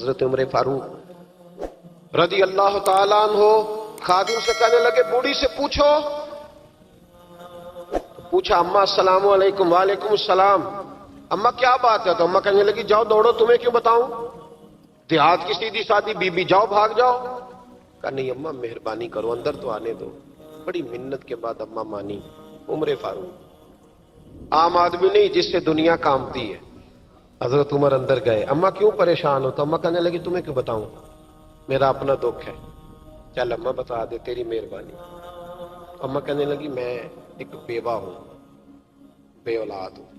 حضرت عمر فاروق رضی اللہ تعالیٰ عنہ خادم سے کہنے لگے بوڑھی سے پوچھو. پوچھا اما السلام علیکم. وعلیکم السلام. اما کیا بات ہے؟ تو اما کہنے لگی جاؤ دوڑو, تمہیں کیوں بتاؤں, دیہات کی سیدھی سادی بی بی, جاؤ بھاگ جاؤ. کہا نہیں اما مہربانی کرو اندر تو آنے دو. بڑی منت کے بعد اما مانی. عمر فاروق عام آدمی نہیں جس سے دنیا کامتی ہے. حضرت عمر اندر گئے. اما کیوں پریشان ہو؟ تو اما کہنے لگی تمہیں کیوں بتاؤں, میرا اپنا دکھ ہے. چل اما بتا دے, تیری مہربانی. اما کہنے لگی میں ایک بیوہ ہوں, بے اولاد ہوں,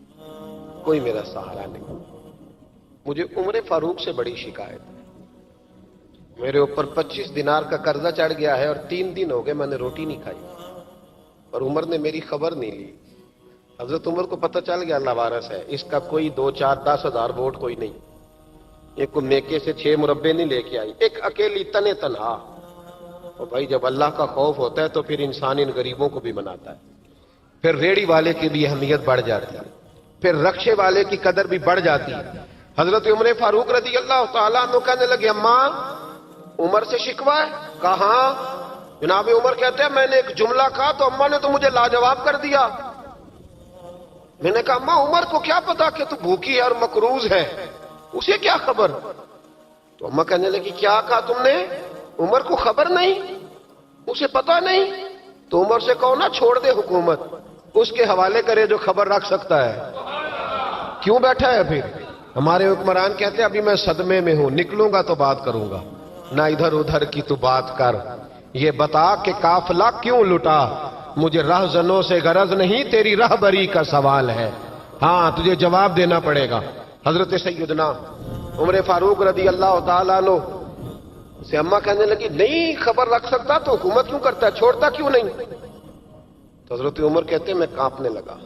کوئی میرا سہارا نہیں. مجھے عمر فاروق سے بڑی شکایت ہے. میرے اوپر 25 دینار کا قرضہ چڑھ گیا ہے اور 3 دن ہو گئے میں نے روٹی نہیں کھائی, اور عمر نے میری خبر نہیں لی. حضرت عمر کو پتہ چل گیا اللہ وارث ہے, اس کا کوئی 2 4 10 ہزار ووٹ کوئی نہیں. ایک کو میکے سے 6 مربے نہیں لے کے آئی, ایک اکیلی تنے تنہا. اور بھائی جب اللہ کا خوف ہوتا ہے تو پھر انسان ان غریبوں کو بھی مناتا ہے. پھر ریڑی والے کی بھی اہمیت بڑھ جاتی ہے, پھر رکشے والے کی قدر بھی بڑھ جاتی ہے. حضرت عمر فاروق رضی اللہ تعالیٰ عنہ کہنے لگے اماں عمر سے شکوہ ہے؟ کہاں؟ جناب عمر کہتے ہیں میں نے ایک جملہ کہا تو اماں نے تو مجھے لاجواب کر دیا. میں نے کہا اماں عمر کو کیا پتا کہ تو بھوکی ہے اور مقروض ہے, اسے کیا خبر؟ تو اماں کہنے لگی کیا کہا تم نے؟ عمر کو خبر نہیں, اسے پتا نہیں؟ تو عمر سے کہو نا چھوڑ دے حکومت, اس کے حوالے کرے جو خبر رکھ سکتا ہے. کیوں بیٹھا ہے پھر؟ ہمارے حکمران کہتے ہیں ابھی میں صدمے میں ہوں, نکلوں گا تو بات کروں گا. نہ ادھر ادھر کی تو بات کر, یہ بتا کہ قافلہ کیوں لٹا. مجھے رہزنوں سے غرض نہیں, تیری رہبری کا سوال ہے. ہاں تجھے جواب دینا پڑے گا. حضرت سیدنا عمر فاروق رضی اللہ تعالیٰ عنہ سے اماں کہنے لگی نہیں خبر رکھ سکتا تو حکومت کیوں کرتا ہے, چھوڑتا کیوں نہیں؟ تو حضرت عمر کہتے ہیں میں کانپنے لگا.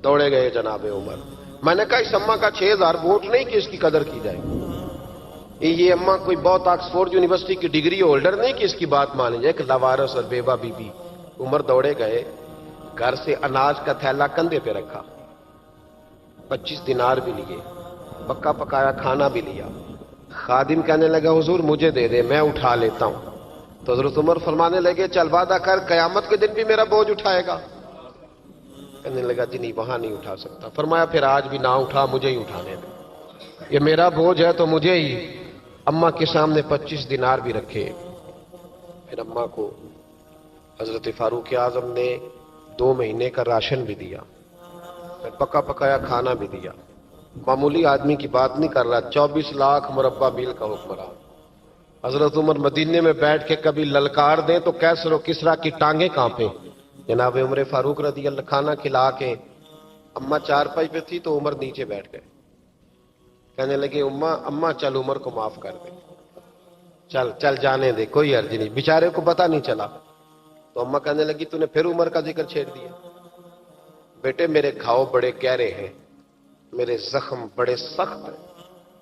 دوڑے گئے جناب عمر. میں نے کہا اس اماں کا 6000 ووٹ نہیں کہ اس کی قدر کی جائے. یہ اماں کوئی بہت آکسفورڈ یونیورسٹی کی ڈگری ہولڈر نہیں کہ اس کی بات مانی جائے. کہ لاوارث اور بیوہ بی بی. عمر دوڑے گئے, گھر سے اناج کا تھیلا کندھے پہ رکھا, 25 دینار بھی لیے, پکا پکایا کھانا بھی لیا. خادم کہنے لگا حضور مجھے دے دے میں اٹھا لیتا ہوں. تو حضرت عمر فرمانے لگے چل وعدہ کر قیامت کے دن بھی میرا بوجھ اٹھائے گا. کہنے لگا جی نہیں وہاں نہیں اٹھا سکتا. فرمایا پھر آج بھی نہ اٹھا, مجھے ہی اٹھانے دے, یہ میرا بوجھ ہے تو مجھے ہی. اماں کے سامنے 25 دینار بھی رکھے. پھر اماں کو حضرت فاروق اعظم نے 2 مہینے کا راشن بھی دیا, پھر پکا پکایا کھانا بھی دیا. معمولی آدمی کی بات نہیں کر رہا, 24 لاکھ مربع میل کا حکمران. حضرت عمر مدینے میں بیٹھ کے کبھی للکار دیں تو کیسر و کسرا کی ٹانگیں کانپیں. جناب عمر فاروق رضی اللہ کھانا کھلا کے اماں چارپائی پہ تھی تو عمر نیچے بیٹھ گئے. کہنے لگے اماں چل عمر کو معاف کر دے, چل چل جانے دے, کوئی عرض نہیں, بیچارے کو پتہ نہیں چلا. تو اماں کہنے لگی تو نے پھر عمر کا ذکر چھیڑ دیا. بیٹے میرے گھاؤ بڑے گہرے ہیں, میرے زخم بڑے سخت ہیں,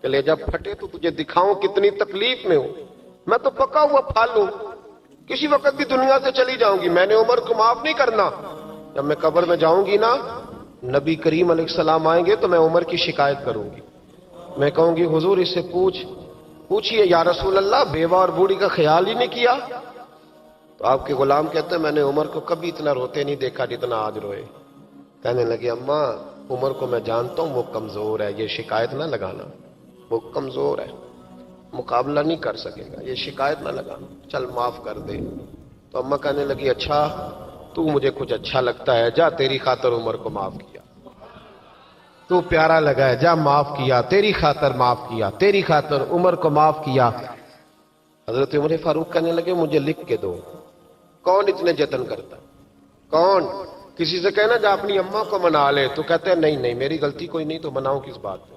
کلیجہ پھٹے تو تجھے دکھاؤں کتنی تکلیف میں ہوں. میں تو پکا ہوا پھال ہوں, کسی وقت بھی دنیا سے چلی جاؤں گی. میں نے عمر کو معاف نہیں کرنا. جب میں قبر میں جاؤں گی نا, نبی کریم علیہ السلام آئیں گے تو میں عمر کی شکایت کروں گی. میں کہوں گی حضور اس سے پوچھئے یا رسول اللہ بیوہ اور بوڑھی کا خیال ہی نہیں کیا. تو آپ کے غلام کہتے ہیں میں نے عمر کو کبھی اتنا روتے نہیں دیکھا جتنا آج روئے. کہنے لگے اماں عمر کو میں جانتا ہوں وہ کمزور ہے, یہ شکایت نہ لگانا, وہ کمزور ہے, مقابلہ نہیں کر سکے گا, یہ شکایت نہ لگانا, چل معاف کر دے. تو اماں کہنے لگی اچھا تو مجھے کچھ اچھا لگتا ہے, جا تیری خاطر عمر کو معاف کیا, تو پیارا لگا ہے, جا معاف کیا, تیری خاطر معاف کیا, تیری خاطر عمر کو معاف کیا. حضرت عمر فاروق کہنے لگے مجھے لکھ کے دو. کون اتنے جتن کرتا, کون؟ کسی سے کہنا جا اپنی اماں کو منا لے, تو کہتے ہیں نہیں میری غلطی کوئی نہیں تو مناؤں کس بات پہ,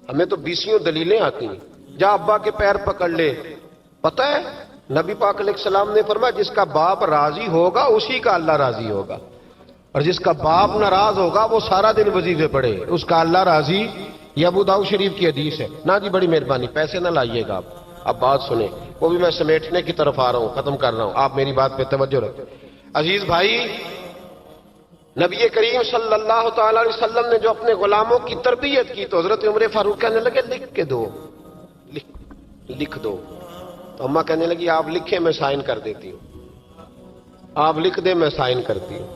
ہمیں تو 20 دلیلیں آتی ہیں. جا ابا کے پیر پکڑ لے. پتہ ہے نبی پاک علیہ السلام نے فرمایا جس کا باپ راضی ہوگا اسی کا اللہ راضی ہوگا, اور جس کا باپ ناراض ہوگا وہ سارا دن وظیفے پڑھے, اس کا اللہ راضی. یہ ابو داؤد شریف کی حدیث ہے. نا جی بڑی مہربانی, پیسے نہ لائیے گا آپ. اب بات سنیں, وہ بھی میں سمیٹنے کی طرف آ رہا ہوں, ختم کر رہا ہوں, آپ میری بات پہ توجہ رکھیں. عزیز بھائی, نبی کریم صلی اللہ تعالی علیہ وسلم نے جو اپنے غلاموں کی تربیت کی تو حضرت عمر فاروق کہنے لگے لکھ کے دو, لکھ. لکھ دو. تو اماں کہنے لگی آپ لکھیں میں سائن کر دیتی ہوں. آپ لکھ دیں میں سائن کرتی ہوں.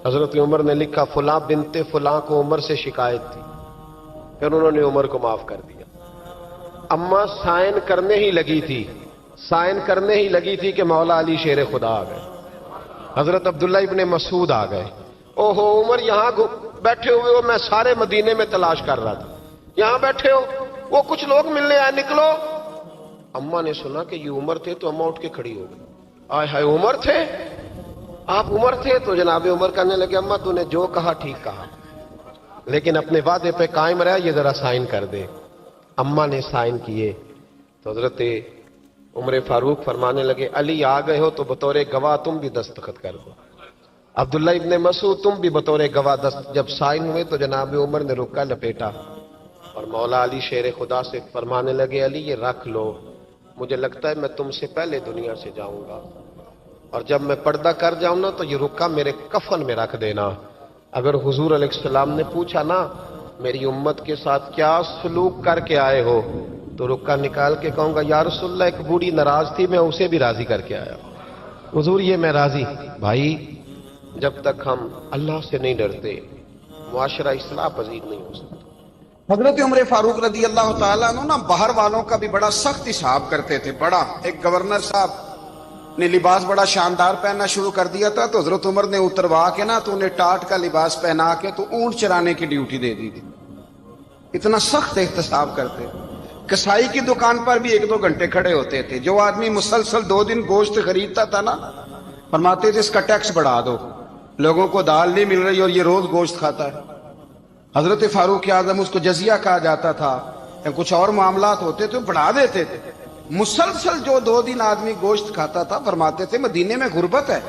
حضرت عمر نے لکھا فلاں بنت فلاں کو عمر سے شکایت تھی. پھر انہوں نے عمر کو معاف کر دیا. اماں سائن کرنے ہی لگی تھی، سائن کرنے ہی لگی تھی کہ مولا علی شیر خدا آ گئے. حضرت عبداللہ ابن مسعود آ گئے. اوہو عمر یہاں بیٹھے ہوئے ہو، میں سارے مدینے میں تلاش کر رہا تھا، یہاں بیٹھے ہو، وہ کچھ لوگ ملنے آئے، نکلو. اماں نے سنا کہ یہ عمر تھے تو اماں اٹھ کے کھڑی ہو گئی. آئے ہائے عمر تھے، آپ عمر تھے؟ تو جناب عمر کہنے لگے اماں تو نے جو کہا ٹھیک کہا، لیکن اپنے وعدے پہ قائم رہا، یہ ذرا سائن کر دے. اماں نے سائن کیے تو حضرت عمر فاروق فرمانے لگے علی آ گئے ہو تو بطور گواہ تم بھی دستخط کر دو. عبداللہ ابن مسعود تم بھی بطور گواہ جب سائن ہوئے تو جناب عمر نے رکا لپیٹا اور مولا علی شیر خدا سے فرمانے لگے علی یہ رکھ لو، مجھے لگتا ہے میں تم سے پہلے دنیا سے جاؤں گا، اور جب میں پردہ کر جاؤں نا تو یہ رکا میرے کفن میں رکھ دینا. اگر حضور علیہ السلام نے پوچھا نا میری امت کے ساتھ کیا سلوک کر کے آئے ہو، تو رکا نکال کے کہوں گا یا رسول اللہ ایک بوڑھی ناراض تھی میں اسے بھی راضی کر کے آیا. حضور یہ میں راضی. بھائی جب تک ہم اللہ سے نہیں ڈرتے معاشرہ اصلاح پذیر نہیں ہو سکتا. حضرت عمر فاروق رضی اللہ تعالیٰ عنہ نا باہر والوں کا بھی بڑا سخت حساب کرتے تھے. بڑا ایک گورنر صاحب نے لباس بڑا شاندار پہننا شروع کر دیا تھا تو حضرت عمر نے اتروا کے نا تو انہیں ٹاٹ کا لباس پہنا کے تو اونٹ چرانے کی ڈیوٹی دے دی تھی. اتنا سخت احتساب کرتے. کسائی کی دکان پر بھی 1-2 گھنٹے کھڑے ہوتے تھے. جو آدمی مسلسل 2 دن گوشت خریدتا تھا نا فرماتے تھے اس کا ٹیکس بڑھا دو، لوگوں کو دال نہیں مل رہی اور یہ روز گوشت کھاتا ہے. حضرت فاروق اعظم اس کو جزیہ کہا جاتا تھا یا کچھ اور معاملات ہوتے تھے بڑھا دیتے تھے. مسلسل جو 2 دن آدمی گوشت کھاتا تھا فرماتے تھے مدینے میں غربت ہے،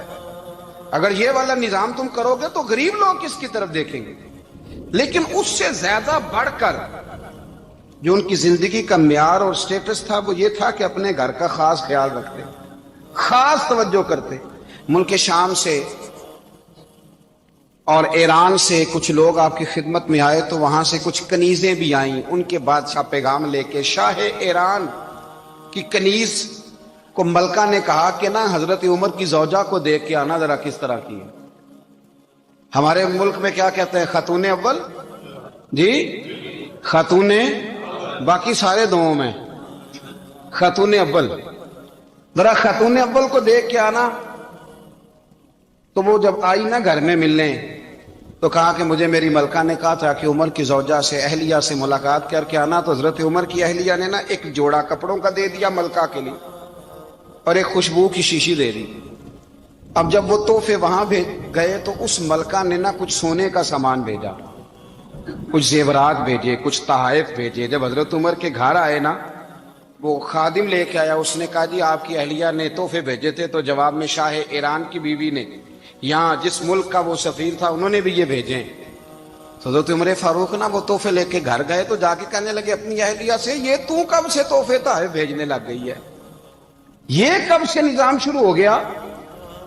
اگر یہ والا نظام تم کرو گے تو غریب لوگ کس کی طرف دیکھیں گے. لیکن اس سے زیادہ بڑھ کر جو ان کی زندگی کا معیار اور سٹیٹس تھا وہ یہ تھا کہ اپنے گھر کا خاص خیال رکھتے، خاص توجہ کرتے. ملک شام سے اور ایران سے کچھ لوگ آپ کی خدمت میں آئے تو وہاں سے کچھ کنیزیں بھی آئیں. ان کے بادشاہ پیغام لے کے شاہ ایران کی کنیز کو ملکہ نے کہا کہ نا حضرت عمر کی زوجہ کو دیکھ کے آنا ذرا کس طرح کی ہے. ہمارے ملک میں کیا کہتے ہیں خاتون اول، جی خاتون، باقی سارے دووں میں خاتون اول. ذرا خاتون اول کو دیکھ کے آنا. تو وہ جب آئی نا گھر میں ملنے تو کہا کہ مجھے میری ملکہ نے کہا تھا کہ عمر کی زوجہ سے اہلیہ سے ملاقات کر کے آنا. تو حضرت عمر کی اہلیہ نے نا ایک جوڑا کپڑوں کا دے دیا ملکہ کے لیے اور ایک خوشبو کی شیشی دے دی. اب جب وہ تحفے وہاں گئے تو اس ملکہ نے نا کچھ سونے کا سامان بھیجا، کچھ زیورات بھیجے، کچھ تحائف بھیجے. جب حضرت عمر کے گھر آئے نا وہ خادم لے کے آیا، اس نے کہا جی آپ کی اہلیہ نے تحفے بھیجے تھے. تو جواب میں شاہ ایران کی بیوی نے یہاں جس ملک کا وہ سفیر تھا انہوں نے بھی یہ بھیجے. تو حضرت عمر فاروق نا وہ تحفے لے کے گھر گئے تو جا کے کہنے لگے اپنی اہلیہ سے یہ تو کب سے تحفے تحائف بھیجنے لگ گئی ہے، یہ کب سے نظام شروع ہو گیا؟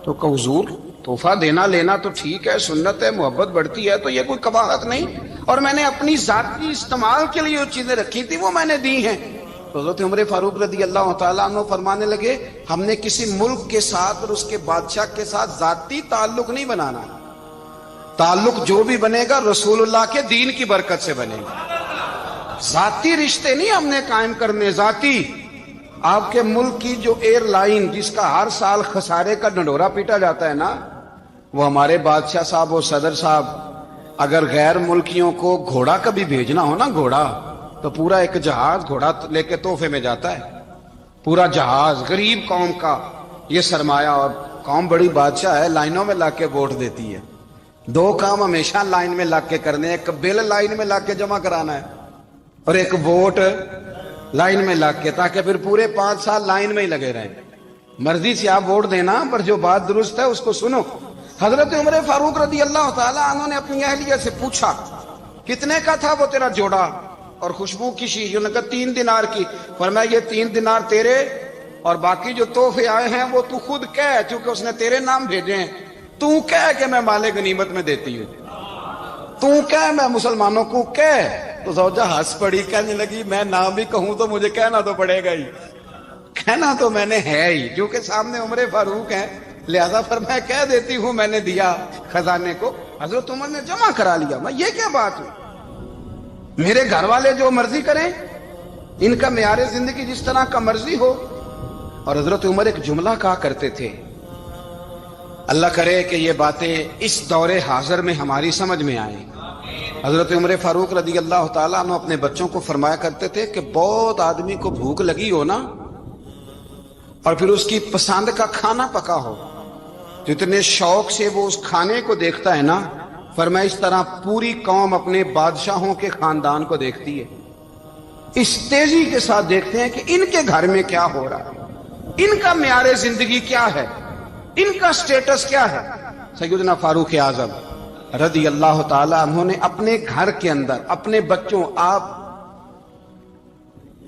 تو کہ حضور تحفہ دینا لینا تو ٹھیک ہے، سنت ہے، محبت بڑھتی ہے، تو یہ کوئی قباحت نہیں، اور میں نے اپنی ذاتی استعمال کے لیے جو چیزیں رکھی تھی وہ میں نے دی ہیں. تو حضرت عمر فاروق رضی اللہ تعالیٰ عنہ فرمانے لگے ہم نے کسی ملک کے ساتھ اور اس کے بادشاہ کے ساتھ ذاتی تعلق نہیں بنانا، تعلق جو بھی بنے گا رسول اللہ کے دین کی برکت سے بنے گا. ذاتی رشتے نہیں ہم نے قائم کرنے. ذاتی آپ کے ملک کی جو ایئر لائن جس کا ہر سال خسارے کا ڈنڈورا پیٹا جاتا ہے نا، وہ ہمارے بادشاہ صاحب اور صدر صاحب اگر غیر ملکیوں کو گھوڑا کبھی بھیجنا ہو نا، گھوڑا، تو پورا ایک جہاز گھوڑا لے کے تحفے میں جاتا ہے. پورا جہاز غریب قوم کا یہ سرمایہ، اور قوم بڑی بادشاہ ہے، لائنوں میں لگ کے ووٹ دیتی ہے. 2 کام ہمیشہ لائن میں لگ کے کرنے، ایک بل لائن میں لگ کے جمع کرانا ہے اور ایک ووٹ لائن میں لگ کے، تاکہ پھر پورے 5 سال لائن میں ہی لگے رہیں. مرضی سے آپ ووٹ دینا پر جو بات درست ہے اس کو سنو. حضرت عمر فاروق رضی اللہ تعالیٰ عنہ نے اپنی اہلیہ سے پوچھا کتنے کا تھا وہ تیرا جوڑا اور خوشبو کی شیشی؟ انہوں نے کہا 3 دینار کی. فرمایا یہ 3 دینار تیرے اور باقی جو تحفے آئے ہیں وہ تو خود کہہ، چونکہ اس نے تیرے نام بھیجے ہیں، تو کہہ کہ میں مال غنیمت میں دیتی ہوں، تو کہہ میں مسلمانوں کو کہہ. تو زوجہ ہنس پڑی، کہنے لگی میں نہ بھی کہوں تو مجھے کہنا تو پڑے گا ہی. کہنا تو میں نے ہے ہی، جو کہ سامنے عمر فاروق ہے، لہذا فرمایا کہہ دیتی ہوں میں نے دیا خزانے کو۔ حضرت عمر نے جمع کرا لیا۔ میں یہ کیا بات ہے، میرے گھر والے جو مرضی کریں، ان کا معیار زندگی جس طرح کا مرضی ہو۔ اور حضرت عمر ایک جملہ کہا کرتے تھے، اللہ کرے کہ یہ باتیں اس دور حاضر میں ہماری سمجھ میں آئیں۔ حضرت عمر فاروق رضی اللہ تعالیٰ عنہ اپنے بچوں کو فرمایا کرتے تھے کہ بہت آدمی کو بھوک لگی ہو نا، اور پھر اس کی پسند کا کھانا پکا ہو، تو اتنے شوق سے وہ اس کھانے کو دیکھتا ہے نا، فرمایا اس طرح پوری قوم اپنے بادشاہوں کے خاندان کو دیکھتی ہے، اس تیزی کے ساتھ دیکھتے ہیں کہ ان کے گھر میں کیا ہو رہا ہے، ان کا معیار زندگی کیا ہے، ان کا سٹیٹس کیا ہے۔ سیدنا فاروق اعظم رضی اللہ تعالی عنہ نے اپنے گھر کے اندر اپنے بچوں، آپ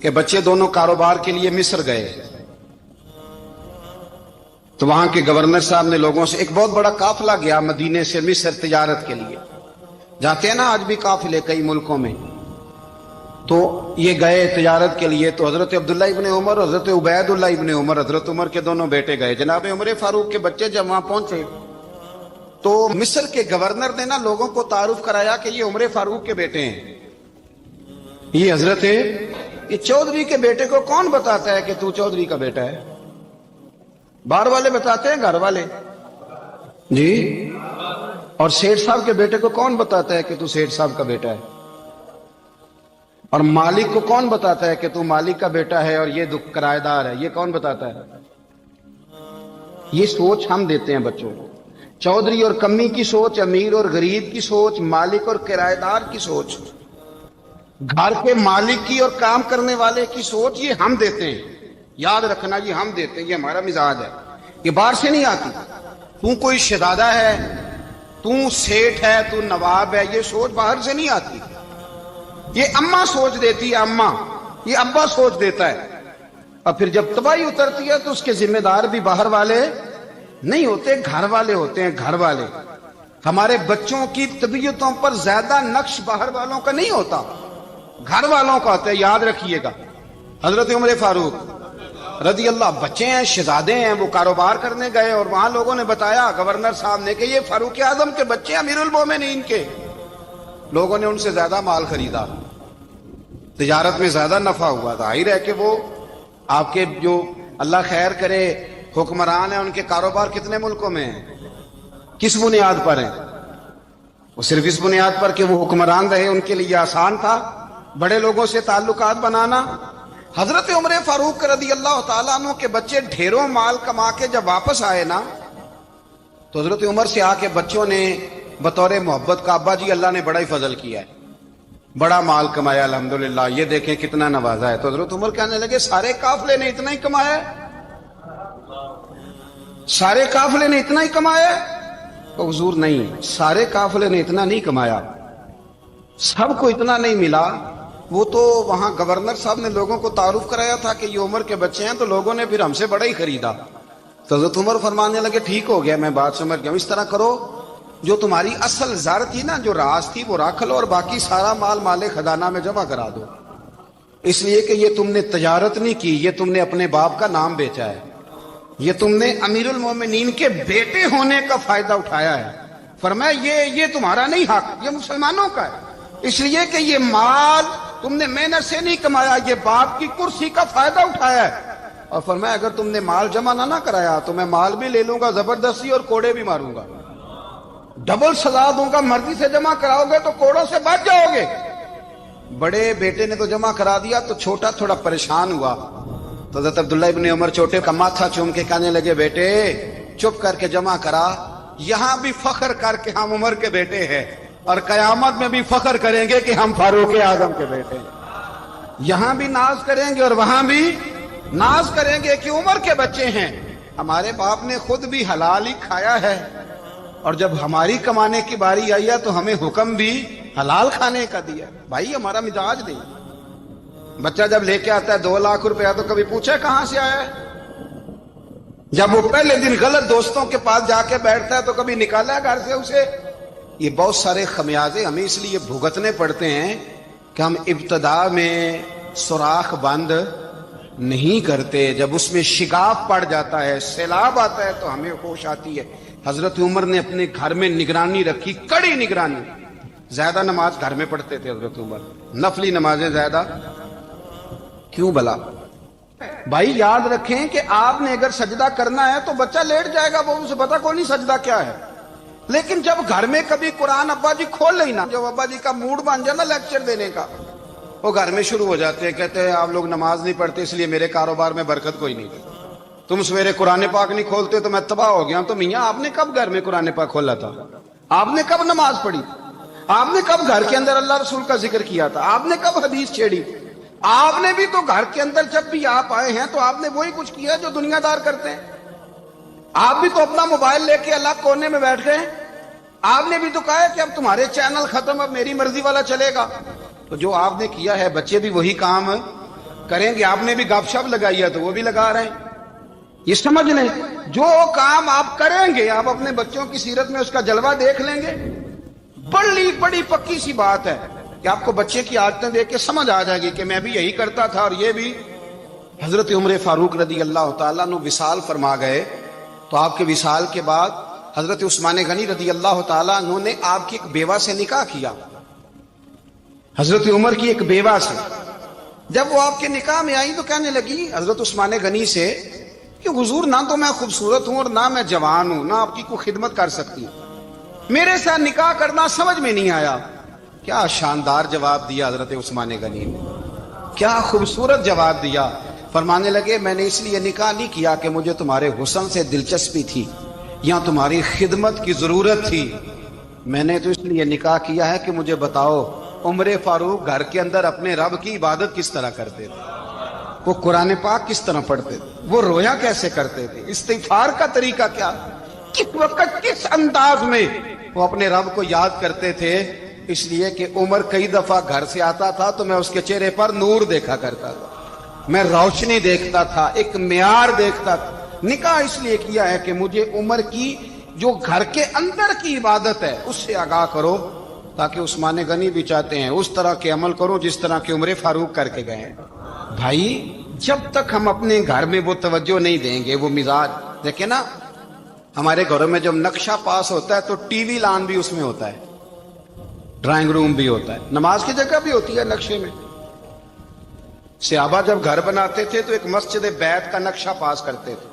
کے بچے دونوں کاروبار کے لیے مصر گئے، تو وہاں کے گورنر صاحب نے لوگوں سے، ایک بہت بڑا قافلہ گیا مدینے سے مصر تجارت کے لیے، جاتے ہیں نا آج بھی قافلے کئی ملکوں میں، تو یہ گئے تجارت کے لیے، تو حضرت عبداللہ ابن عمر، حضرت عبید اللہ ابن عمر، حضرت عمر کے دونوں بیٹے گئے۔ جناب عمر فاروق کے بچے جب وہاں پہنچے تو مصر کے گورنر نے نا لوگوں کو تعارف کرایا کہ یہ عمر فاروق کے بیٹے ہیں، یہ حضرت یہ چودھری کے بیٹے کو کون بتاتا ہے کہ تو چودھری کا بیٹا ہے؟ باہر والے بتاتے ہیں، گھر والے جی؟ اور سیٹھ صاحب کے بیٹے کو کون بتاتا ہے کہ تو سیٹھ صاحب کا بیٹا ہے؟ اور مالک کو کون بتاتا ہے کہ تو مالک کا بیٹا ہے اور یہ کرایہ دار ہے؟ یہ کون بتاتا ہے؟ یہ سوچ ہم دیتے ہیں بچوں کو، چودھری اور کمی کی سوچ، امیر اور غریب کی سوچ، مالک اور کرایہ دار کی سوچ، گھر کے مالک کی اور کام کرنے والے کی سوچ، یہ ہم دیتے ہیں۔ یاد رکھنا، یہ ہم دیتے ہیں، یہ ہمارا مزاج ہے، یہ باہر سے نہیں آتی۔ تو کوئی شہزادہ ہے، تو سیٹھ ہے، تو نواب ہے، یہ سوچ باہر سے نہیں آتی، یہ اماں سوچ دیتی ہے، اماں، یہ ابا سوچ دیتا ہے۔ اور پھر جب تباہی اترتی ہے تو اس کے ذمہ دار بھی باہر والے نہیں ہوتے، گھر والے ہوتے ہیں، گھر والے۔ ہمارے بچوں کی طبیعتوں پر زیادہ نقش باہر والوں کا نہیں ہوتا، گھر والوں کا ہوتا ہے، یاد رکھیے گا۔ حضرت عمر فاروق رضی اللہ، بچے ہیں، شہزادے ہیں، وہ کاروبار کرنے گئے اور وہاں لوگوں نے بتایا گورنر صاحب نے کہ یہ فاروق اعظم کے بچے، امیر المومنین کے۔ لوگوں نے ان سے زیادہ مال خریدا، تجارت میں زیادہ نفع ہوا، ظاہر ہے کہ وہ آپ کے جو اللہ خیر کرے حکمران ہیں، ان کے کاروبار کتنے ملکوں میں ہیں، کس بنیاد پر ہیں؟ وہ صرف اس بنیاد پر کہ وہ حکمران رہے، ان کے لیے آسان تھا بڑے لوگوں سے تعلقات بنانا۔ حضرت عمر فاروق رضی اللہ تعالیٰ عنہ کے بچے ڈھیروں مال کما کے جب واپس آئے نا، تو حضرت عمر سے آ کے بچوں نے بطور محبت کا، ابا جی اللہ نے بڑا ہی فضل کیا ہے، بڑا مال کمایا الحمدللہ، یہ دیکھیں کتنا نوازا ہے۔ تو حضرت عمر کہنے لگے سارے قافلے نے اتنا ہی کمایا ہے؟ سارے قافلے نے اتنا ہی کمایا ہے؟ تو حضور نہیں، سارے قافلے نے اتنا نہیں کمایا، سب کو اتنا نہیں ملا۔ وہ تو وہاں گورنر صاحب نے لوگوں کو تعارف کرایا تھا کہ یہ عمر کے بچے ہیں، تو لوگوں نے پھر ہم سے بڑا ہی خریدا۔ تو حضرت عمر فرمانے لگے ٹھیک ہو گیا، میں بات سمجھ گیا، اس طرح کرو، جو تمہاری اصل زر تھی نا، جو راز تھی، وہ رکھ لو اور باقی سارا مال مال خزانہ میں جمع کرا دو، اس لیے کہ یہ تم نے تجارت نہیں کی، یہ تم نے اپنے باپ کا نام بیچا ہے، یہ تم نے امیر المومنین کے بیٹے ہونے کا فائدہ اٹھایا ہے۔ فرمایا یہ تمہارا نہیں حق، یہ مسلمانوں کا ہے، اس لیے کہ یہ مال تم نے محنت سے نہیں کمایا، یہ باپ کی کرسی کا فائدہ اٹھایا ہے۔ اور فرمایا اگر تم نے مال جمع نہ کرایا تو میں مال بھی لے لوں گا زبردستی اور کوڑے بھی ماروں گا، ڈبل سزا دوں گا، مرضی سے جمع کراؤ گے تو کوڑوں سے بچ جاؤ گے۔ بڑے بیٹے نے تو جمع کرا دیا، تو چھوٹا تھوڑا پریشان ہوا، تو حضرت عبداللہ ابن عمر چھوٹے کا ماتھا چوم کے کہنے لگے بیٹے چپ کر کے جمع کرا، یہاں بھی فخر کر کے ہم عمر کے بیٹے ہیں، اور قیامت میں بھی فخر کریں گے کہ ہم فاروق اعظم کے بیٹے ہیں، یہاں بھی ناز کریں گے اور وہاں بھی ناز کریں گے کہ عمر کے بچے ہیں۔ ہمارے باپ نے خود بھی حلال ہی کھایا ہے، اور جب ہماری کمانے کی باری آئی ہے تو ہمیں حکم بھی حلال کھانے کا دیا۔ بھائی ہمارا مزاج نہیں، بچہ جب لے کے آتا ہے 2 لاکھ روپیہ تو کبھی پوچھا کہاں سے آیا ہے؟ جب وہ پہلے دن غلط دوستوں کے پاس جا کے بیٹھتا ہے تو کبھی نکالا ہے گھر سے اسے؟ یہ بہت سارے خمیازے ہمیں اس لیے بھگتنے پڑتے ہیں کہ ہم ابتدا میں سوراخ بند نہیں کرتے. جب اس میں شگاف پڑ جاتا ہے, سیلاب آتا ہے, تو ہمیں ہوش آتی ہے. حضرت عمر نے اپنے گھر میں نگرانی رکھی, کڑی نگرانی. زیادہ نماز گھر میں پڑھتے تھے حضرت عمر, نفلی نمازیں زیادہ کیوں بلا؟ بھائی یاد رکھیں کہ آپ نے اگر سجدہ کرنا ہے تو بچہ لیٹ جائے گا, وہ اسے پتا کوئی نہیں سجدہ کیا ہے. لیکن جب گھر میں کبھی قرآن ابا جی کھول لئی نا, جب ابا جی کا موڈ بن جائے نا لیکچر دینے کا, وہ گھر میں شروع ہو جاتے ہیں, کہتے ہیں آپ لوگ نماز نہیں پڑھتے اس لیے میرے کاروبار میں برکت کوئی نہیں. تم سویرے قرآن پاک نہیں کھولتے تو میں تباہ ہو گیا. تو میاں آپ نے کب گھر میں قرآن پاک کھولا تھا؟ آپ نے کب نماز پڑھی؟ آپ نے کب گھر کے اندر اللہ رسول کا ذکر کیا تھا؟ آپ نے کب حدیث چھیڑی؟ آپ نے بھی تو گھر کے اندر جب بھی آپ آئے ہیں تو آپ نے وہی کچھ کیا جو دنیا دار کرتے ہیں. آپ بھی تو اپنا موبائل لے کے الگ کونے میں بیٹھ گئے. آپ نے بھی تو کہا ہے کہ اب تمہارے چینل ختم, اب میری مرضی والا چلے گا. تو جو آپ نے کیا ہے بچے بھی وہی کام کریں گے. آپ نے بھی گپ شپ لگائی ہے تو وہ بھی لگا رہے ہیں. یہ سمجھ لیں, جو کام آپ کریں گے آپ اپنے بچوں کی سیرت میں اس کا جلوہ دیکھ لیں گے. بڑی پکی سی بات ہے کہ آپ کو بچے کی عادتیں دیکھ کے سمجھ آ جائے گی کہ میں بھی یہی کرتا تھا اور یہ بھی. حضرت عمر فاروق رضی اللہ تعالیٰ عنہ وصال فرما گئے, تو آپ کے وصال کے بعد حضرت عثمان غنی رضی اللہ تعالیٰ عنہ نے آپ کی ایک بیوہ سے نکاح کیا, حضرت عمر کی ایک بیوہ سے. جب وہ آپ کے نکاح میں آئی تو کہنے لگی حضرت عثمان غنی سے کہ حضور نہ تو میں خوبصورت ہوں اور نہ میں جوان ہوں, نہ آپ کی کوئی خدمت کر سکتی ہوں, میرے ساتھ نکاح کرنا سمجھ میں نہیں آیا. کیا شاندار جواب دیا حضرت عثمان غنی نے, کیا خوبصورت جواب دیا. فرمانے لگے میں نے اس لیے نکاح نہیں کیا کہ مجھے تمہارے حسن سے دلچسپی تھی یا تمہاری خدمت کی ضرورت تھی, میں نے تو اس لیے نکاح کیا ہے کہ مجھے بتاؤ عمر فاروق گھر کے اندر اپنے رب کی عبادت کس طرح کرتے تھے, وہ قرآن پاک کس طرح پڑھتے تھے, وہ رویا کیسے کرتے تھے, استغفار کا طریقہ کیا, کس وقت کس انداز میں وہ اپنے رب کو یاد کرتے تھے. اس لیے کہ عمر کئی دفعہ گھر سے آتا تھا تو میں اس کے چہرے پر نور دیکھا کرتا تھا, میں روشنی دیکھتا تھا, ایک معیار دیکھتا تھا. نکاح اس لیے کیا ہے کہ مجھے عمر کی جو گھر کے اندر کی عبادت ہے اس سے آگاہ کرو, تاکہ عثمان غنی بھی چاہتے ہیں اس طرح کے عمل کرو جس طرح کہ عمر فاروق کر کے گئے. بھائی جب تک ہم اپنے گھر میں وہ توجہ نہیں دیں گے, وہ مزاج دیکھیں نا, ہمارے گھروں میں جب نقشہ پاس ہوتا ہے تو ٹی وی لان بھی اس میں ہوتا ہے, ڈرائنگ روم بھی ہوتا ہے, نماز کی جگہ بھی ہوتی ہے نقشے میں. صحابہ جب گھر بناتے تھے تو ایک مسجد بیت کا نقشہ پاس کرتے تھے,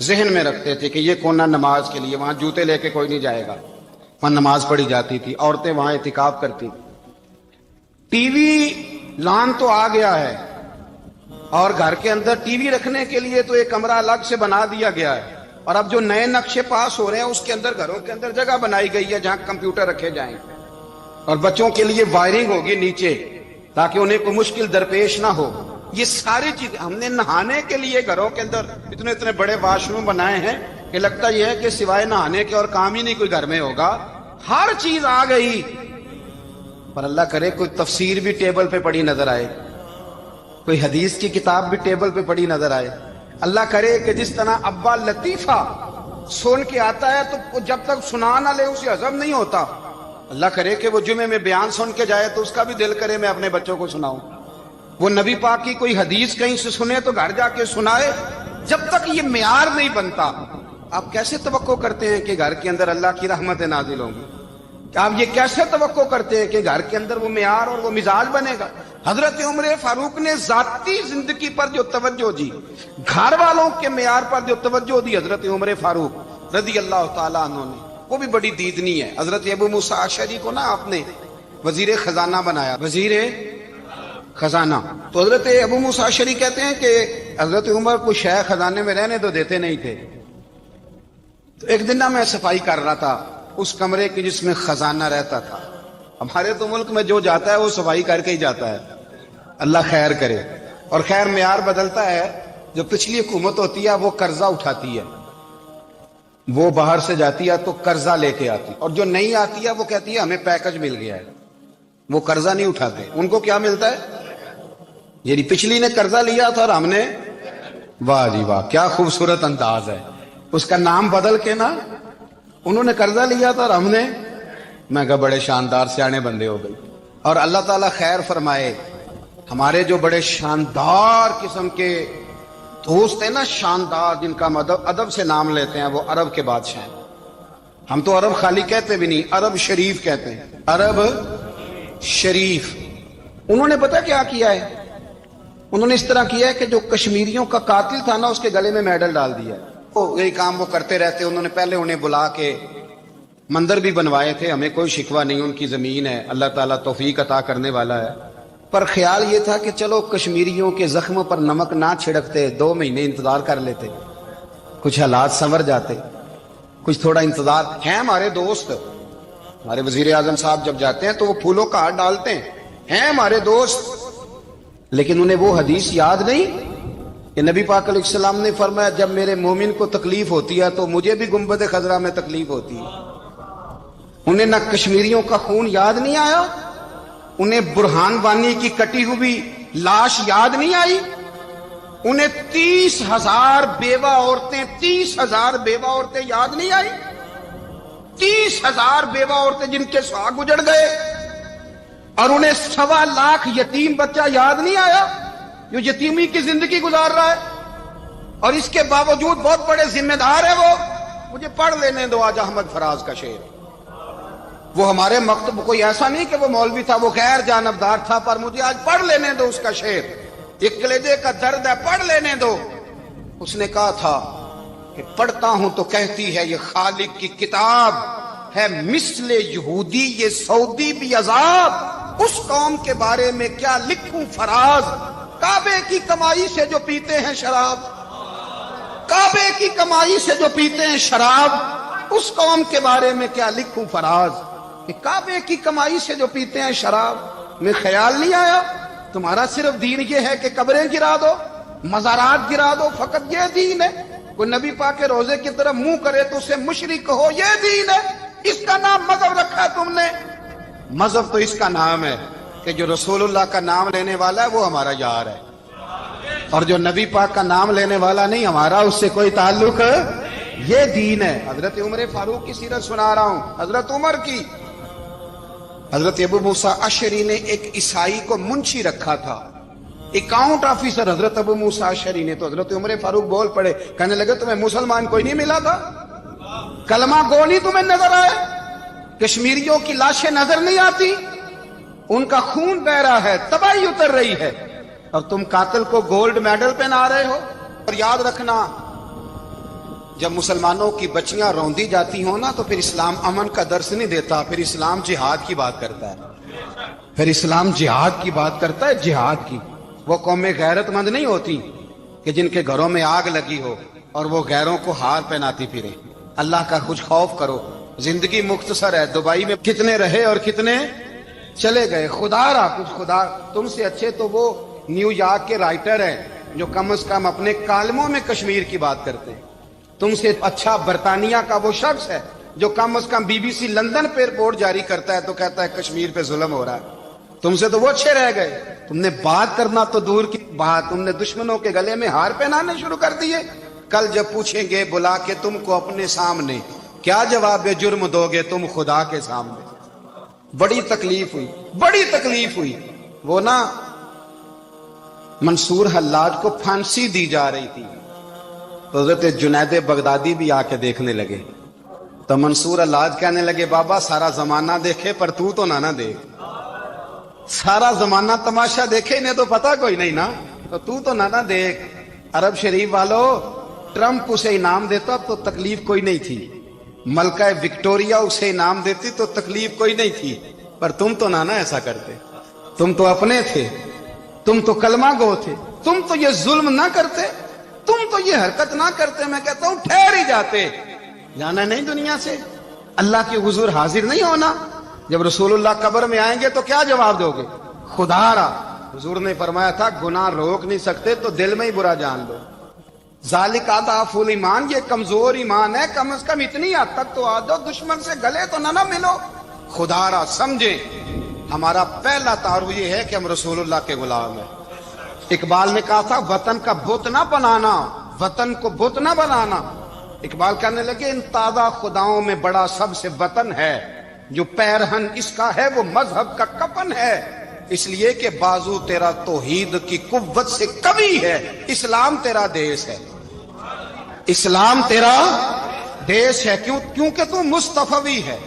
ذہن میں رکھتے تھے کہ یہ کونا نماز کے لیے, وہاں جوتے لے کے کوئی نہیں جائے گا, وہاں نماز پڑھی جاتی تھی, عورتیں وہاں اعتکاف کرتی. ٹی وی لان تو آ گیا ہے اور گھر کے اندر ٹی وی رکھنے کے لیے تو ایک کمرہ الگ سے بنا دیا گیا ہے, اور اب جو نئے نقشے پاس ہو رہے ہیں اس کے اندر گھروں کے اندر جگہ بنائی گئی ہے جہاں کمپیوٹر رکھے جائیں, اور بچوں کے لیے وائرنگ ہوگی نیچے تاکہ انہیں کوئی مشکل درپیش نہ ہو. یہ ساری چیز ہم نے نہانے کے لیے گھروں کے اندر اتنے بڑے واش روم بنائے ہیں کہ لگتا یہ ہے کہ سوائے نہانے کے اور کام ہی نہیں کوئی گھر میں ہوگا. ہر چیز آ گئی, پر اللہ کرے کوئی تفسیر بھی ٹیبل پہ پڑی نظر آئے, کوئی حدیث کی کتاب بھی ٹیبل پہ پڑی نظر آئے. اللہ کرے کہ جس طرح ابا لطیفہ سن کے آتا ہے تو جب تک سنا نہ لے اسے ہضم نہیں ہوتا. اللہ کرے کہ وہ جمعے میں بیان سن کے جائے تو اس کا بھی دل کرے میں اپنے بچوں کو سناؤں. وہ نبی پاک کی کوئی حدیث کہیں سے سنے تو گھر جا کے سنائے. جب تک یہ معیار نہیں بنتا آپ کیسے توقع کرتے ہیں کہ گھر کے اندر اللہ کی رحمتیں نازل ہوں گی؟ آپ یہ کیسے توقع کرتے ہیں کہ گھر کے اندر وہ معیار اور وہ مزاج بنے گا؟ حضرت عمر فاروق نے ذاتی زندگی پر جو توجہ دی, گھر والوں کے معیار پر جو توجہ دی حضرت عمر فاروق رضی اللہ تعالیٰ عنہ نے, وہ بھی بڑی دیدنی ہے. حضرت ابو موسیٰ اشعری کو نا آپ نے وزیر خزانہ بنایا, وزیر خزانہ. تو حضرت ابو موسیٰ اشعری کہتے ہیں کہ حضرت عمر کو شے خزانے میں رہنے تو دیتے نہیں تھے. تو ایک دن میں صفائی کر رہا تھا اس کمرے کی جس میں خزانہ رہتا تھا. ہمارے تو ملک میں جو جاتا ہے وہ صفائی کر کے ہی جاتا ہے, اللہ خیر کرے. اور خیر معیار بدلتا ہے. جو پچھلی حکومت ہوتی ہے وہ قرضہ اٹھاتی ہے, وہ باہر سے جاتی ہے تو قرضہ لے کے آتی, اور جو نہیں آتی ہے وہ کہتی ہے ہمیں پیکج مل گیا ہے. وہ قرضہ نہیں اٹھاتے, ان کو کیا ملتا ہے؟ یعنی پچھلی نے قرضہ لیا تھا اور ہم نے, واہ جی واہ کیا خوبصورت انداز ہے. اس کا نام بدل کے نا, انہوں نے قرضہ لیا تھا اور ہم نے, میں کہا بڑے شاندار سیانے بندے ہو گئی. اور اللہ تعالیٰ خیر فرمائے, ہمارے جو بڑے شاندار قسم کے دوست ہے نا شاندار، جن کا ادب سے نام لیتے ہیں، وہ عرب کے بادشاہ ہیں۔ ہم تو عرب خالی کہتے بھی نہیں، عرب شریف کہتے ہیں، عرب شریف۔ انہوں نے پتہ کیا کیا ہے؟ انہوں نے اس طرح کیا ہے کہ جو کشمیریوں کا قاتل تھا نا، اس کے گلے میں میڈل ڈال دیا ہے۔ یہی کام وہ کرتے رہتے۔ انہوں نے پہلے انہیں بلا کے مندر بھی بنوائے تھے، ہمیں کوئی شکوہ نہیں، ان کی زمین ہے، اللہ تعالیٰ توفیق عطا کرنے والا ہے، پر خیال یہ تھا کہ چلو کشمیریوں کے زخموں پر نمک نہ چھڑکتے، 2 مہینے انتظار کر لیتے، کچھ حالات سنور جاتے، کچھ تھوڑا انتظار۔ ہیں ہمارے دوست، ہمارے وزیر اعظم صاحب جب جاتے ہیں تو وہ پھولوں کا ہار ڈالتے ہیں ہمارے دوست، لیکن انہیں وہ حدیث یاد نہیں کہ نبی پاک علیہ السلام نے فرمایا جب میرے مومن کو تکلیف ہوتی ہے تو مجھے بھی گنبد خضرا میں تکلیف ہوتی ہے۔ انہیں نہ کشمیریوں کا خون یاد نہیں آیا، انہیں برہان وانی کی کٹی ہوئی لاش یاد نہیں آئی، انہیں 30,000 بیوہ عورتیں 30,000 بیوہ عورتیں یاد نہیں آئی، 30,000 بیوہ عورتیں جن کے سہاگ اجڑ گئے، اور انہیں 1.25 لاکھ یتیم بچہ یاد نہیں آیا جو یتیمی کی زندگی گزار رہا ہے، اور اس کے باوجود بہت بڑے ذمہ دار ہے وہ۔ مجھے پڑھ لینے دو آج احمد فراز کا شعر، وہ ہمارے مکتب کوئی ایسا نہیں کہ وہ مولوی تھا، وہ غیر جانبدار تھا، پر مجھے آج پڑھ لینے دو اس کا شعر، ایک کلیجے کا درد ہے، پڑھ لینے دو۔ اس نے کہا تھا کہ پڑھتا ہوں تو کہتی ہے یہ خالق کی کتاب ہے، مثل یہودی یہ سعودی بھی عذاب، اس قوم کے بارے میں کیا لکھوں فراز، کعبے کی کمائی سے جو پیتے ہیں شراب، کعبے کی کمائی سے جو پیتے ہیں شراب، اس قوم کے بارے میں کیا لکھوں فراز، کہ کعبے کی کمائی سے جو پیتے ہیں شراب۔ میں خیال نہیں آیا تمہارا صرف دین یہ ہے کہ قبریں گرا دو، مزارات گرا دو، فقط یہ دین ہے؟ کوئی نبی پاک کے روزے کی طرف منہ کرے تو اسے مشرک کہو، یہ دین ہے؟ اس کا نام مذہب رکھا ہے تم نے؟ مذہب تو اس کا نام ہے کہ جو رسول اللہ کا نام لینے والا ہے وہ ہمارا یار ہے، اور جو نبی پاک کا نام لینے والا نہیں، ہمارا اس سے کوئی تعلق، یہ دین ہے۔ حضرت عمر فاروق کی سیرت سنا رہا ہوں، حضرت عمر کی۔ حضرت ابو موسیٰ اشعری نے ایک عیسائی کو منشی رکھا تھا، اکاؤنٹ آفیسر حضرت ابو موسیٰ اشعری نے۔ تو حضرت عمر فاروق بول پڑے، کہنے لگے تمہیں مسلمان کوئی نہیں ملا تھا؟ کلمہ گو نہیں تمہیں نظر آئے؟ کشمیریوں کی لاشیں نظر نہیں آتی؟ ان کا خون بہ رہا ہے، تباہی اتر رہی ہے، اور تم قاتل کو گولڈ میڈل پہنا رہے ہو؟ اور یاد رکھنا، جب مسلمانوں کی بچیاں روندی جاتی ہوں نا تو پھر اسلام امن کا درس نہیں دیتا، پھر اسلام جہاد کی بات کرتا ہے، پھر اسلام جہاد کی بات کرتا ہے، جہاد کی۔ وہ قومیں غیرت مند نہیں ہوتی کہ جن کے گھروں میں آگ لگی ہو اور وہ غیروں کو ہار پہناتی پھرے۔ اللہ کا کچھ خوف کرو، زندگی مختصر ہے، دبئی میں کتنے رہے اور کتنے چلے گئے، خدا را کچھ خدا۔ تم سے اچھے تو وہ نیو یارک کے رائٹر ہیں جو کم از کم اپنے کالموں میں کشمیر کی بات کرتے ہیں، تم سے اچھا برطانیہ کا وہ شخص ہے جو کم از کم BBC لندن پہ رپورٹ جاری کرتا ہے تو کہتا ہے کشمیر پہ ظلم ہو رہا ہے۔ تم سے تو وہ اچھے رہ گئے، تم نے بات کرنا تو دور کی بات، تم نے دشمنوں کے گلے میں ہار پہنانے شروع کر دیے۔ کل جب پوچھیں گے بلا کے تم کو اپنے سامنے، کیا جواب جرم دو گے تم خدا کے سامنے؟ بڑی تکلیف ہوئی، بڑی تکلیف ہوئی۔ وہ نا منصور حلاج کو پھانسی دی جا رہی تھی، تو حضرت جنید بغدادی بھی آ کے دیکھنے لگے، تو منصور حلاج کہنے لگے بابا سارا زمانہ دیکھے پر تو نہ دیکھ، سارا زمانہ تماشا دیکھے انہیں تو پتا کوئی نہیں نا، تو نہ دیکھ۔ عرب شریف والو، ٹرمپ اسے انعام دیتا تو تکلیف کوئی نہیں تھی، ملکہ وکٹوریا اسے انعام دیتی تو تکلیف کوئی نہیں تھی، پر تم تو نہ ایسا کرتے، تم تو اپنے تھے، تم تو کلمہ گو تھے، تم تو یہ ظلم نہ کرتے، تم تو یہ حرکت نہ کرتے۔ میں کہتا ہوں ٹھہر ہی جاتے، جانا نہیں دنیا سے، اللہ کے حضور حاضر نہیں ہونا۔ جب رسول اللہ قبر میں آئیں گے تو کیا جواب دو گے؟ خدا را، حضور نے فرمایا تھا گناہ روک نہیں سکتے تو دل میں ہی برا جان لو۔ ذالک اضعف الایمان، یہ کمزور ایمان ہے، کم از کم اتنی حد تک تو آ جاؤ، دشمن سے گلے تو نہ ملو۔ خدا را سمجھیں، ہمارا پہلا تعارف یہ ہے کہ ہم رسول اللہ کے غلام ہیں۔ اقبال نے کہا تھا وطن کا بت نہ بنانا، وطن کو بت نہ بنانا۔ اقبال کہنے لگے ان تازہ خداؤں میں بڑا سب سے وطن ہے، جو پیرہن اس کا ہے وہ مذہب کا کفن ہے۔ اس لیے کہ بازو تیرا توحید کی قوت سے قوی ہے. اسلام تیرا دیس ہے, اسلام تیرا دیس ہے. کیونکہ تو مصطفی ہے,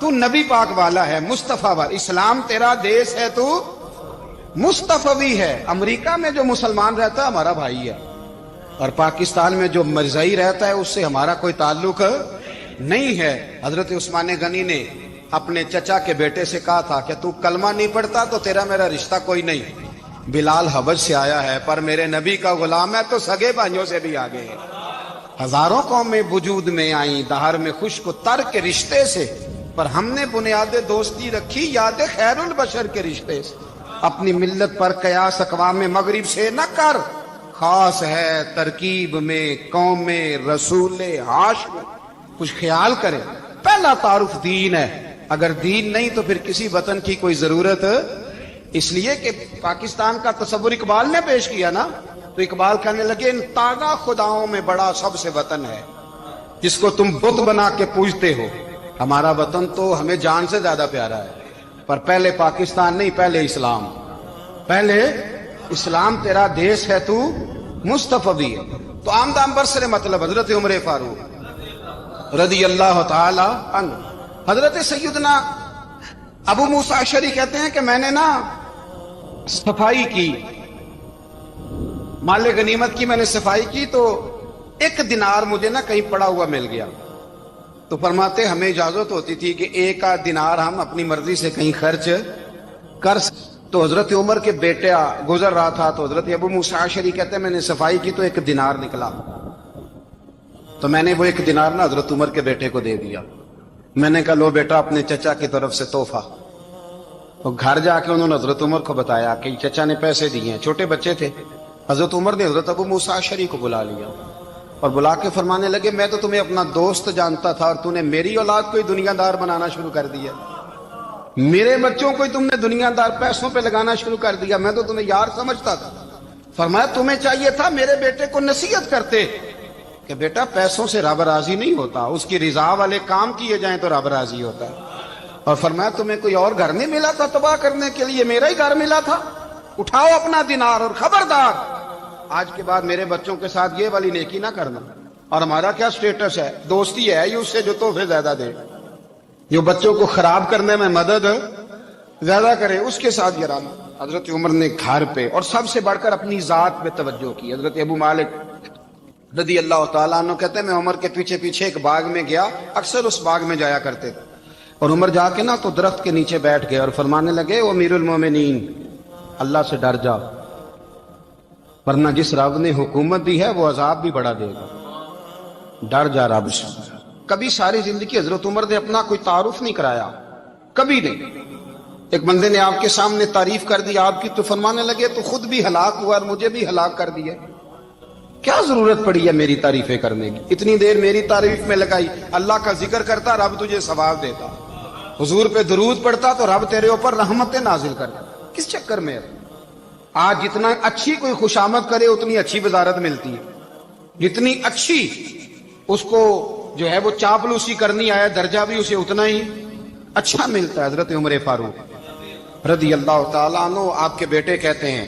تو نبی پاک والا ہے, مصطفیٰ والا. اسلام تیرا دیس ہے, تو مصطفی ہے. امریکہ میں جو مسلمان رہتا ہے ہمارا بھائی ہے, اور پاکستان میں جو مرزائی رہتا ہے اس سے ہمارا کوئی تعلق نہیں ہے. حضرت عثمان غنی نے اپنے چچا کے بیٹے سے کہا تھا کہ تو کلمہ نہیں پڑھتا تو تیرا میرا رشتہ کوئی نہیں. بلال حبش سے آیا ہے پر میرے نبی کا غلام ہے, تو سگے بھائیوں سے بھی آگے ہے. ہزاروں قومیں وجود میں آئیں دہر میں خوش کو تر کے رشتے سے, پر ہم نے بنیاد دوستی رکھی یاد خیر البشر کے رشتے سے. اپنی ملت پر قیاس اقوام مغرب سے نہ کر, خاص ہے ترکیب میں قوم رسول ہاشم. کچھ خیال کرے, پہلا تعارف دین ہے, اگر دین نہیں تو پھر کسی وطن کی کوئی ضرورت. اس لیے کہ پاکستان کا تصور اقبال نے پیش کیا نا, تو اقبال کہنے لگے ان تازہ خداؤں میں بڑا سب سے وطن ہے جس کو تم بت بنا کے پوجتے ہو. ہمارا وطن تو ہمیں جان سے زیادہ پیارا ہے, پر پہلے پاکستان نہیں, پہلے اسلام. پہلے اسلام تیرا دیس ہے, تو مصطفی ہے. تو آمدام برسر مطلب حضرت عمر فاروق رضی اللہ تعالی عنہ. حضرت سیدنا ابو موسیٰ اشعری کہتے ہیں کہ میں نے نا صفائی کی, مال غنیمت کی میں نے صفائی کی, تو ایک دینار مجھے نا کہیں پڑا ہوا مل گیا. تو فرماتے ہمیں اجازت ہوتی تھی کہ ایک آدھ دینار ہم اپنی مرضی سے کہیں خرچ کر. تو حضرت عمر کے بیٹا گزر رہا تھا, تو حضرت ابو موسیٰ اشعری کہتے ہیں میں نے صفائی کی تو ایک دینار نکلا, تو میں نے وہ ایک دینار نا حضرت عمر کے بیٹے کو دے دیا. میں نے کہا لو بیٹا اپنے چچا کی طرف سے تحفہ. تو گھر جا کے انہوں نے حضرت عمر کو بتایا کہ چچا نے پیسے دیے ہیں. چھوٹے بچے تھے. حضرت عمر نے حضرت ابو موسیٰ اشعری کو بلا لیا اور بلا کے فرمانے لگے میں تو تمہیں اپنا دوست جانتا تھا, اور تو نے میری اولاد کو ہی دنیا دار بنانا شروع کر دیا. میرے بچوں کو ہی تم نے دنیا دار پیسوں پہ لگانا شروع کر دیا. میں تو تمہیں یار سمجھتا تھا. فرمایا تمہیں چاہیے تھا میرے بیٹے کو نصیحت کرتے کہ بیٹا پیسوں سے رب راضی نہیں ہوتا, اس کی رضا والے کام کیے جائیں تو رب راضی ہوتا ہے. اور فرمایا تمہیں کوئی اور گھر نہیں ملا تھا تباہ کرنے کے لیے, میرا ہی گھر ملا تھا. اٹھاؤ اپنا دینار, اور خبردار آج کے بعد میرے بچوں کے ساتھ یہ والی نیکی نہ کرنا. اور ہمارا کیا سٹیٹس ہے, دوستی ہے یہ اس سے جو تحفے زیادہ دے, جو بچوں کو خراب کرنے میں مدد زیادہ کرے, اس کے ساتھ یہ رہنا. حضرت عمر نے گھر پہ اور سب سے بڑھ کر اپنی ذات پہ توجہ کی. حضرت ابو مالک رضی اللہ تعالیٰ عنہ کہتے ہیں میں عمر کے پیچھے پیچھے ایک باغ میں گیا, اکثر اس باغ میں جایا کرتے تھے. اور عمر جا کے نا تو درخت کے نیچے بیٹھ گئے اور فرمانے لگے او امیر المومنین اللہ سے ڈر جا, ورنہ جس رب نے حکومت دی ہے وہ عذاب بھی بڑا دے گا. ڈر جا رب سے. کبھی ساری زندگی حضرت عمر نے اپنا کوئی تعارف نہیں کرایا, کبھی نہیں. ایک بندے نے آپ کے سامنے تعریف کر دی آپ کی, تو فرمانے لگے تو خود بھی ہلاک ہوا اور مجھے بھی ہلاک کر دیا. کیا ضرورت پڑی ہے میری تعریفیں کرنے کی, اتنی دیر میری تعریف میں لگائی. اللہ کا ذکر کرتا رب تجھے ثواب دیتا, حضور پہ درود پڑھتا تو رب تیرے اوپر رحمتیں نازل کرتا. کس چکر میں؟ آج جتنا اچھی کوئی خوشامد کرے اتنی اچھی وزارت ملتی ہے, جتنی اچھی اس کو جو ہے وہ چاپلوسی کرنی آیا درجہ بھی اسے اتنا ہی اچھا ملتا ہے. حضرت عمر فاروق رضی اللہ تعالیٰ عنہ آپ کے بیٹے کہتے ہیں,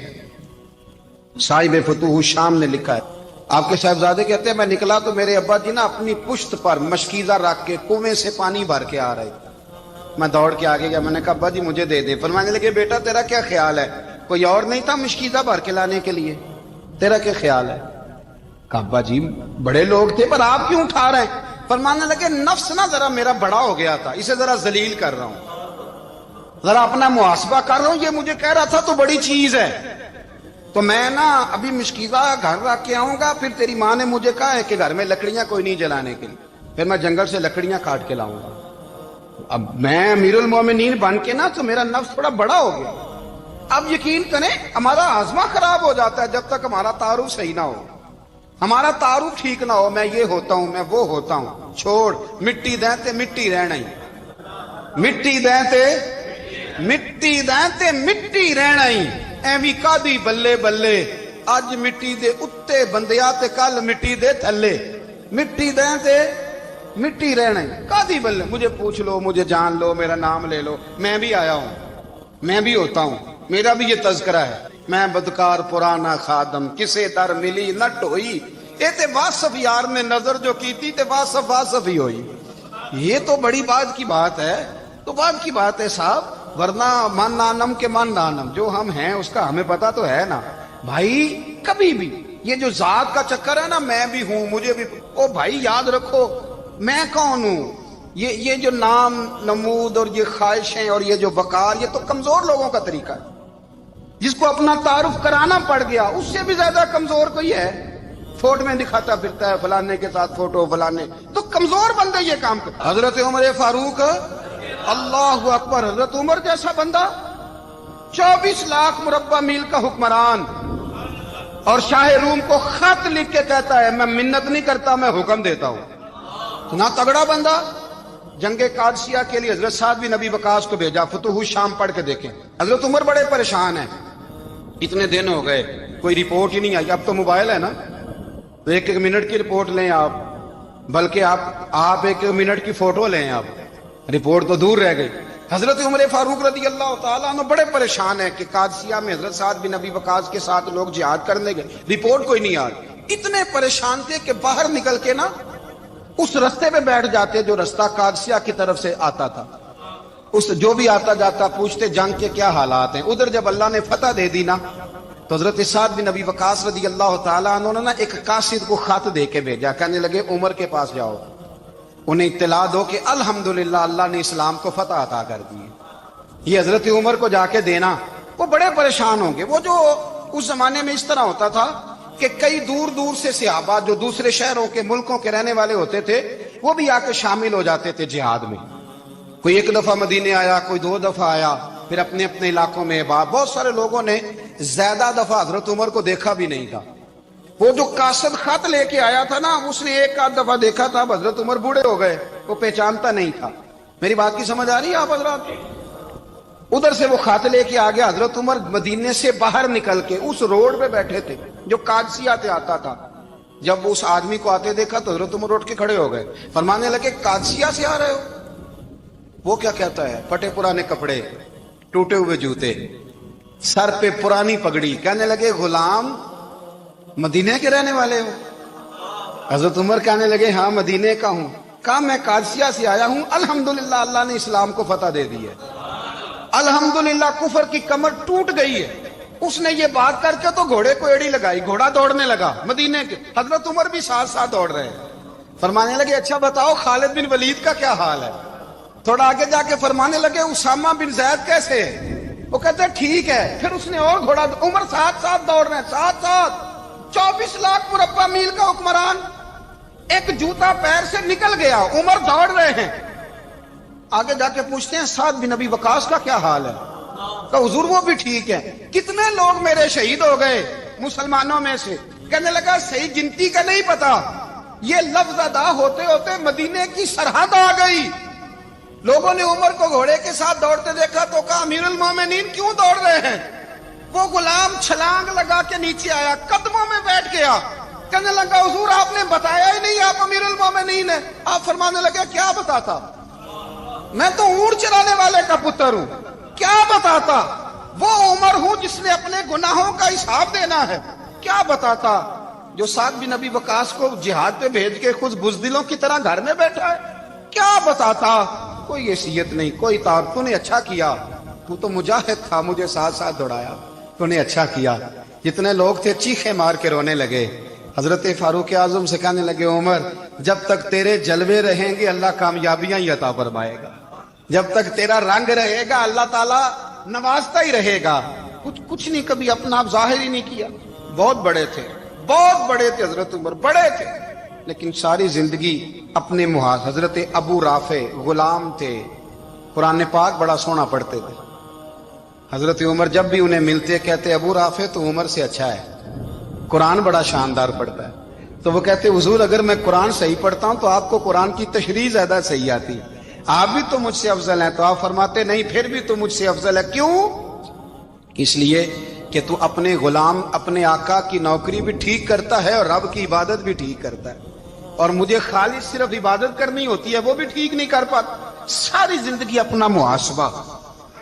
صاحب فتوح الشام نے لکھا ہے, آپ کے صاحبزادے کہتے ہیں میں نکلا تو میرے ابا جی نا اپنی پشت پر مشکیزہ رکھ کے کنویں سے پانی بھر کے آ رہے. میں دوڑ کے آگے گیا, میں نے کہا ابا جی مجھے دے دے. فرمانے لگے بیٹا تیرا کیا خیال ہے, کوئی اور نہیں تھا مشکیزہ بھر کے لانے کے لیے, تیرا کیا خیال ہے؟ کہا ابا جی بڑے لوگ تھے پر آپ کیوں اٹھا رہے ہیں؟ فرمانے لگے نفس نا ذرا میرا بڑا ہو گیا تھا, اسے ذرا ذلیل کر رہا ہوں, ذرا اپنا محاسبہ کر رہا ہوں. یہ مجھے کہہ رہا تھا تو بڑی چیز ہے, تو میں نا ابھی مشکیزہ گھر رکھ کے آؤں گا, پھر تیری ماں نے مجھے کہا ہے کہ گھر میں لکڑیاں کوئی نہیں جلانے کے لیے, پھر میں جنگل سے لکڑیاں کاٹ کے لاؤں گا. اب میں امیر المومنین بن کے نا تو میرا نفس تھوڑا بڑا ہو گیا. اب یقین کریں ہمارا ہاضمہ خراب ہو جاتا ہے جب تک ہمارا تعارف صحیح نہ ہو, ہمارا تعارف ٹھیک نہ ہو. میں یہ ہوتا ہوں, میں وہ ہوتا ہوں, چھوڑ مٹی دیں تے مٹی رہنا ہی, مٹی دیں تے مٹی دیں تے مٹی رہنا ہی. ایویں کادی بلے بلے اج مٹی دے اتے بندیا تے کل مٹی دے تھلے, مٹی دیں تے مٹی رہنا ہی. کادی بلے, مجھے پوچھ لو, مجھے جان لو, میرا نام لے لو, میں بھی آیا ہوں, میں بھی ہوتا ہوں, میرا بھی یہ تذکرہ ہے، میں بدکار پرانا خادم کسے در ملی نہ ٹوئی، اے تے واصف یار نے نظر جو کی تھی تے واصف واصف ہی ہوئی۔ یہ تو بڑی بات کی بات ہے، تو بات کی بات ہے صاحب، ورنہ من نانم کے من نانم، جو ہم ہیں اس کا ہمیں پتا تو ہے نا بھائی۔ کبھی بھی یہ جو ذات کا چکر ہے نا، میں بھی ہوں مجھے بھی، او بھائی یاد رکھو میں کون ہوں۔ یہ جو نام نمود اور یہ خواہشیں اور یہ جو وقار، یہ تو کمزور لوگوں کا طریقہ ہے۔ جس کو اپنا تعارف کرانا پڑ گیا اس سے بھی زیادہ کمزور کوئی ہے؟ فوٹو میں دکھاتا پھرتا ہے فلانے کے ساتھ فوٹو، فلانے تو کمزور بندے یہ کام کرتے۔ حضرت عمر فاروق، اللہ اکبر، حضرت عمر جیسا بندہ 24 لاکھ مربع میل کا حکمران، اور شاہ روم کو خط لکھ کے کہتا ہے میں منت نہیں کرتا، میں حکم دیتا ہوں۔ اتنا تگڑا بندہ۔ جنگ قادسیہ کے لیے حضرت سعد بن ابی وقاص کو بھیجا، فتوح الشام پڑھ کے دیکھیں۔ حضرت عمر بڑے پریشان ہیں، اتنے دن ہو گئے کوئی رپورٹ ہی نہیں آئی۔ اب تو موبائل ہے نا، تو ایک منٹ کی رپورٹ لیں آپ، بلکہ آپ ایک منٹ کی فوٹو لیں، آپ رپورٹ تو دور رہ گئی۔ حضرت عمر فاروق رضی اللہ تعالیٰ عنہ بڑے پریشان ہیں کہ قادسیہ میں حضرت سعد بن ابی وقاص کے ساتھ لوگ جہاد کرنے گئے، رپورٹ کوئی نہیں آ رہی۔ اتنے پریشان تھے کہ باہر نکل کے نا اس رستے پہ بیٹھ جاتے جو رستہ قادسیہ کی طرف سے آتا تھا، اس جو بھی آتا جاتا پوچھتے جنگ کے کیا حالات ہیں۔ ادھر جب اللہ نے فتح دے دی نا، تو حضرت سعد بن ابی وقاص رضی اللہ تعالیٰ عنہ نے ایک قاصد کو خط دے کے بھیجا، کہنے لگے عمر کے پاس جاؤ، انہیں اطلاع دو کہ الحمدللہ اللہ نے اسلام کو فتح عطا کر دی۔ یہ حضرت عمر کو جا کے دینا، وہ بڑے پریشان ہوں گے۔ وہ جو اس زمانے میں اس طرح ہوتا تھا کہ کئی دور دور سے صحابہ جو دوسرے شہروں کے ملکوں کے رہنے والے ہوتے تھے، وہ بھی آ کے شامل ہو جاتے تھے جہاد میں۔ کوئی ایک دفعہ مدینے آیا، کوئی 2 دفعہ آیا، پھر اپنے اپنے علاقوں میں بہت سارے لوگوں نے زیادہ دفعہ حضرت عمر کو دیکھا بھی نہیں تھا۔ وہ جو قاصد خط لے کے آیا تھا نا، اس نے 1 دفعہ دیکھا تھا، حضرت عمر بوڑھے ہو گئے، وہ پہچانتا نہیں تھا۔ میری بات کی سمجھ آ رہی ہے آپ حضرات؟ ادھر سے وہ خط لے کے آ گیا۔ حضرت عمر مدینے سے باہر نکل کے اس روڈ پہ بیٹھے تھے جو قادسیہ سے آتا تھا۔ جب اس آدمی کو آتے دیکھا تو حضرت عمر اٹھ کے کھڑے ہو گئے، فرمانے لگے قادسیہ سے آ رہے ہو؟ وہ کیا کہتا ہے؟ پھٹے پرانے کپڑے، ٹوٹے ہوئے جوتے، سر پہ پرانی پگڑی، کہنے لگے غلام مدینے کے رہنے والے ہو؟ حضرت عمر کہنے لگے ہاں مدینے کا ہوں۔ کہا میں قادسیہ سے آیا ہوں، الحمدللہ اللہ نے اسلام کو فتح دے دی ہے، الحمدللہ کفر کی کمر ٹوٹ گئی ہے۔ اس نے یہ بات کر کے تو گھوڑے کو ایڑی لگائی، گھوڑا دوڑنے لگا مدینے کے، حضرت عمر بھی ساتھ ساتھ دوڑ رہے ہیں۔ فرمانے لگے اچھا بتاؤ خالد بن ولید کا کیا حال ہے؟ تھوڑا آگے جا کے فرمانے لگے اسامہ بن زید کیسے ہے؟ وہ کہتے ہیں ٹھیک ہے۔ پھر اس نے اور گھوڑا، عمر ساتھ ساتھ دوڑ رہے ہیں، ساتھ ساتھ 24 لاکھ مربع میل کا حکمران، ایک جوتا پیر سے نکل گیا، عمر دوڑ رہے ہیں۔ آگے جا کے پوچھتے ہیں سعد بن ابی وقاص کا کیا حال ہے؟ کہ حضور وہ بھی ٹھیک ہے۔ کتنے لوگ میرے شہید ہو گئے مسلمانوں میں سے؟ کہنے لگا صحیح گنتی کا نہیں پتا، یہ لفظ ادا ہوتے ہوتے مدینے کی سرحد آ گئی۔ لوگوں نے عمر کو گھوڑے کے ساتھ دوڑتے دیکھا تو کہا امیر المومنین کیوں دوڑ رہے ہیں؟ وہ غلام چھلانگ لگا کے نیچے آیا، قدموں میں بیٹھ گیا، کہنے لگا حضور آپ نے بتایا ہی نہیں آپ امیر المومنین ہیں۔ آپ فرمانے لگے کیا بتاتا؟ میں تو اونٹ چرانے والے کا پتر ہوں، کیا بتاتا؟ وہ عمر ہوں جس نے اپنے گناہوں کا حساب دینا ہے، کیا بتاتا؟ جو سعد بن ابی وقاص کو جہاد پہ بھیج کے خود بزدلوں کی طرح گھر میں بیٹھا ہے، کیا بتاتا؟ کوئی حیثیت نہیں، کوئی تعارف۔ تو نے اچھا کیا، تو تو مجاہد تھا، مجھے ساتھ ساتھ دوڑایا، تو نے اچھا کیا۔ جتنے لوگ تھے چیخے مار کے رونے لگے۔ حضرت فاروق اعظم سے کہنے لگے عمر جب تک تیرے جلوے رہیں گے اللہ کامیابیاں ہی عطا فرمائے گا، جب تک تیرا رنگ رہے گا اللہ تعالیٰ نوازتا ہی رہے گا۔ کچھ نہیں، کبھی اپنا آپ ظاہر ہی نہیں کیا۔ بہت بڑے تھے، بہت بڑے تھے حضرت عمر، بڑے تھے، لیکن ساری زندگی اپنے محاذ۔ حضرت ابو رافع غلام تھے، قرآن پاک بڑا سونا پڑھتے تھے۔ حضرت عمر جب بھی انہیں ملتے کہتے ابو رافع تو عمر سے اچھا ہے، قرآن بڑا شاندار پڑھتا ہے۔ تو وہ کہتے حضور اگر میں قرآن صحیح پڑھتا ہوں تو آپ کو قرآن کی تشریح زیادہ صحیح آتی، آپ بھی تو مجھ سے افضل ہیں۔ تو آپ فرماتے نہیں پھر بھی تو مجھ سے افضل ہے۔ کیوں؟ اس لیے کہ تو اپنے غلام اپنے آقا کی نوکری بھی ٹھیک کرتا ہے اور رب کی عبادت بھی ٹھیک کرتا ہے، اور مجھے خالص صرف عبادت کرنی ہوتی ہے وہ بھی ٹھیک نہیں کر پاتا۔ ساری زندگی اپنا محاسبہ،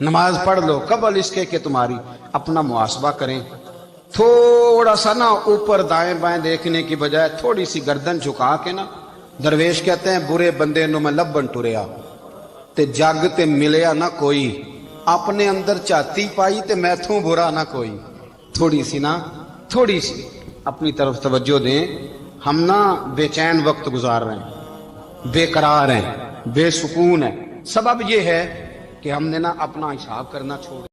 نماز پڑھ لو قبل اس کے کہ تمہاری اپنا محاسبہ کریں. تھوڑا سا نا اوپر دائیں بائیں دیکھنے کی بجائے تھوڑی سی گردن جھکا کے نا، درویش کہتے ہیں برے بندے نو میں لبن ٹریا تے جگ تے ملیا نہ کوئی، اپنے اندر چاتی پائی تے میں تھوں برا نہ کوئی. تھوڑی سی نا، تھوڑی سی اپنی طرف توجہ دیں. ہم نا بے چین وقت گزار رہے ہیں، بے قرار ہیں، بے سکون ہیں. سبب یہ ہے کہ ہم نے نا اپنا حساب کرنا چھوڑ دیا.